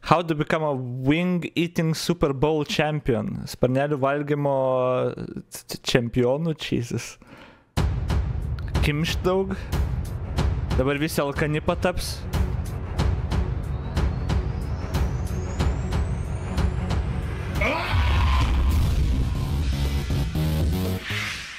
How to become a wing eating Super Bowl champion. Sparnelių valgymo čempionu, Jesus. Kimšt daug. Dabar visi alkani pataps.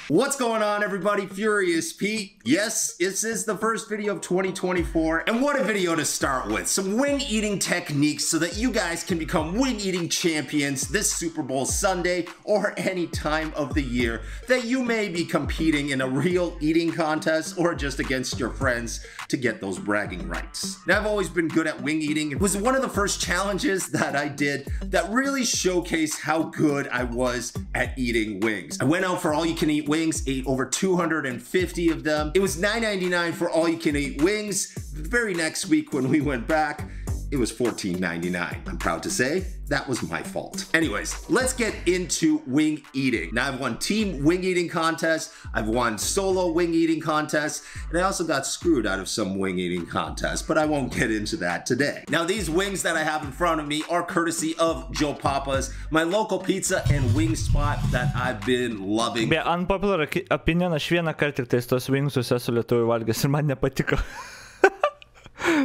What's going on, everybody? Furious Pete. Yes, this is the first video of 2024, and what a video to start with. Some wing eating techniques so that you guys can become wing eating champions this Super Bowl Sunday or any time of the year that you may be competing in a real eating contest or just against your friends to get those bragging rights. Now, I've always been good at wing eating. It was one of the first challenges that I did that really showcased how good I was at eating wings. I went out for all-you-can-eat wings, ate over 250 of them. It was $9.99 for all-you-can-eat wings. The very next week when we went back, it was $14.99. I'm proud to say that was my fault. Anyways, let's get into wing eating. Now, I've won team wing eating contests, I've won solo wing eating contests, and I also got screwed out of some wing eating contests, but I won't get into that today. Now, these wings that I have in front of me are courtesy of Joe Papa's, my local pizza and wing spot that I've been loving. Be unpopular opinion, aš vieną kartą tik tais tos wingsus esu Lietuvoje valgęs ir man nepatiko.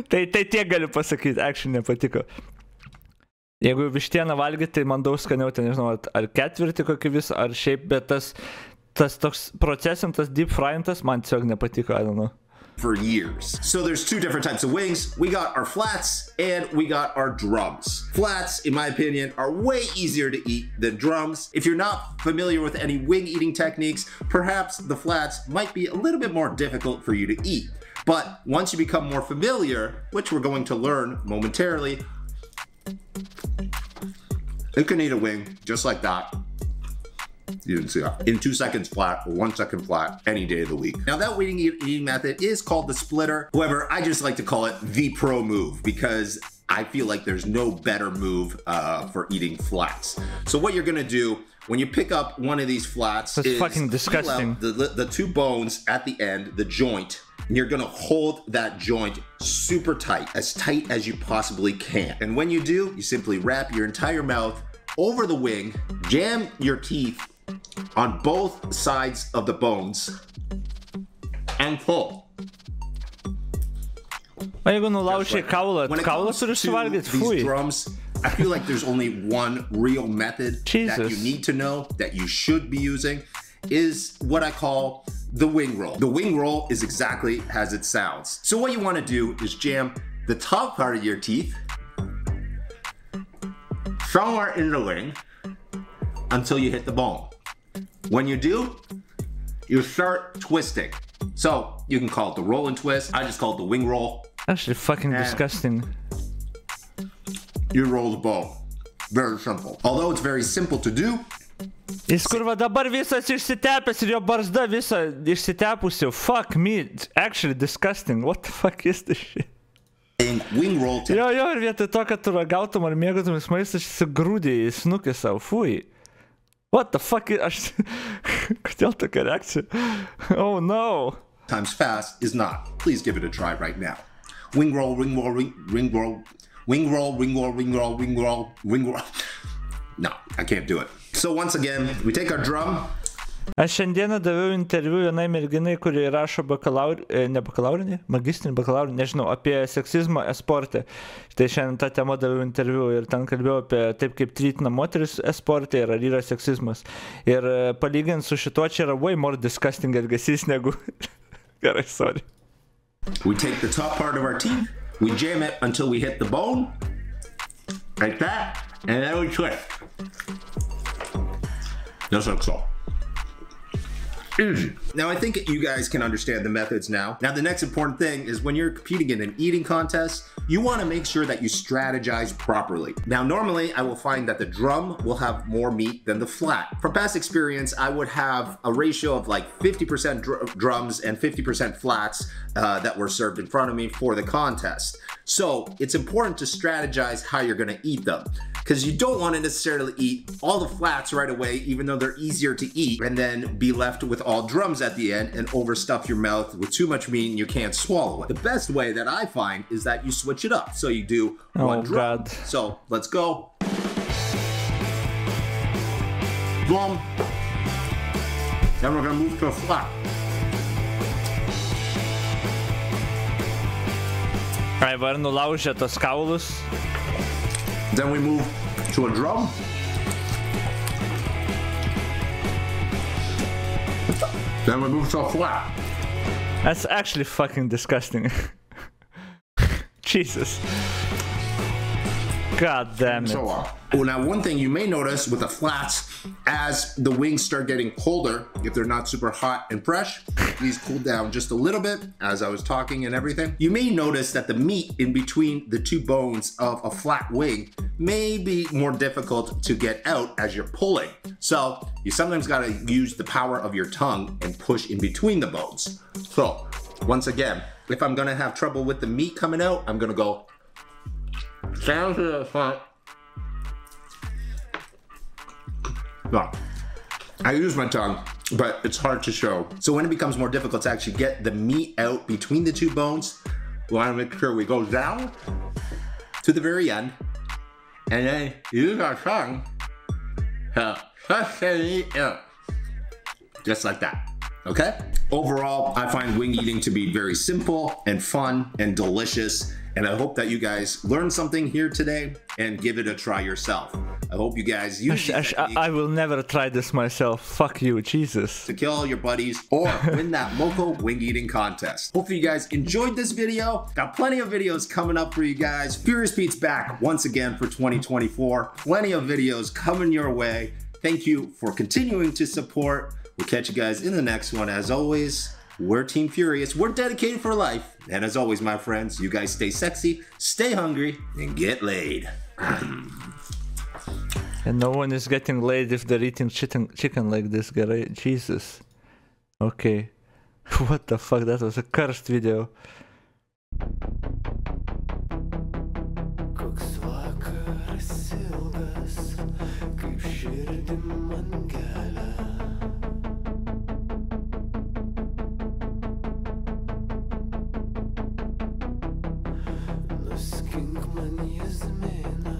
Tai tiek galiu pasakyti, actually nepatiko. Jeigu vištieną valgyti, tai man daug skaniau, tai nežinau, ar ketvirtį kokį visą, ar šiaip, bet tas toks procesintas, deep fryintas, man tiesiog nepatiko, I don't know. For years. So there's two different types of wings. We got our flats and we got our drums. Flats, in my opinion, are way easier to eat than drums. If you're not familiar with any wing eating techniques, perhaps the flats might be a little bit more difficult for you to eat. But once you become more familiar, which we're going to learn momentarily, you can eat a wing just like that. You didn't see that. In 2 seconds flat or 1 second flat any day of the week. Now, that wing eating method is called the splitter. However, I just like to call it the pro move because I feel like there's no better move for eating flats. So what you're gonna do when you pick up one of these flats is fucking disgusting. Peel out the two bones at the end, the joint, and you're gonna hold that joint super tight as you possibly can. And when you do, you simply wrap your entire mouth over the wing, jam your teeth on both sides of the bones, and pull. Jeigu nulaužai kaulą, kaulą turi suvalgyti, fui. These drums, I feel like there's only one real method that you need to know, that you should be using, is what I call the wing roll. The wing roll is exactly as it sounds. So what you want to do is jam the top part of your teeth somewhere in the wing until you hit the bone. When you do, you start twisting. So you can call it the roll and twist. I just call it the wing roll. Actually fucking disgusting. You roll the bone. Very simple. Although it's very simple to do. Jis kurva dabar visas išsitepęs ir jo barzda visa išsitepusi. Fuck me. It's actually disgusting. What the fuck is this shit? Wing roll. Jo, ir vietoj to, kad tu ragautum ar mėgautum maistą, įsigrūdė į snukį savo. Fui. What the fuck is... Aš... Kodėl tokia reakcija? Oh no. Times fast is not. Please give it a try right now. Wing roll, ring roll, ring roll. Wing roll, ring roll, ring roll, ring roll, wing roll. No, I can't do it. So once again, we take our drum. Aš šiandieną daviau interviu vienai merginai, kuri rašo magistrinį bakalaurinį, nežinau, apie seksizmą esporte. Tai šiandien tą temą daviau interviu ir ten kalbėjau apie taip, kaip treatina moteris esporte ir ar yra seksizmas. Ir palygint su šituo, čia yra way more disgusting elgesys negu... Gerai, sorry. We take the top part of our teeth, we jam it until we hit the bone, like that, and then we twist. Just like so. Easy. Now, I think you guys can understand the methods now. Now, the next important thing is when you're competing in an eating contest, you want to make sure that you strategize properly. Now, normally I will find that the drum will have more meat than the flat. From past experience, I would have a ratio of like 50% drums and 50% flats that were served in front of me for the contest. So it's important to strategize how you're gonna eat them, because you don't want to necessarily eat all the flats right away, even though they're easier to eat, and then be left with all drums at the end and overstuff your mouth with too much meat and you can't swallow it. The best way that I find is that you switch it up. So you do one drum. God. So let's go. Boom. Then we're gonna move to a flat. Ai, var nulaužė tos kaulus. Then we move to a drum. Then we move to a flat. That's actually fucking disgusting. Jesus. God damn it. So on. Oh, now one thing you may notice with the flats, as the wings start getting colder, if they're not super hot and fresh, these cool down just a little bit as I was talking and everything. You may notice that the meat in between the two bones of a flat wing may be more difficult to get out as you're pulling. So you sometimes gotta use the power of your tongue and push in between the bones. So once again, if I'm gonna have trouble with the meat coming out, I'm gonna go down to the front. No, I use my tongue, but it's hard to show. So when it becomes more difficult to actually get the meat out between the two bones, we want to make sure we go down to the very end, and then use our tongue to push the meat out. Just like that, okay? Overall, I find wing eating to be very simple and fun and delicious. And I hope that you guys learned something here today and give it a try yourself. I hope you guys use these I will never try this myself. Fuck you, Jesus. to kill your buddies or win that Moco wing eating contest. Hopefully you guys enjoyed this video. Got plenty of videos coming up for you guys. Furious Pete's back once again for 2024. Plenty of videos coming your way. Thank you for continuing to support. We'll catch you guys in the next one. As always, we're Team Furious. We're dedicated for life. And as always, my friends, you guys stay sexy, stay hungry, and get laid. And no one is getting laid if they're eating chicken like this, guy. Jesus. Okay. What the fuck? That was a cursed video. Nuskink man jazmina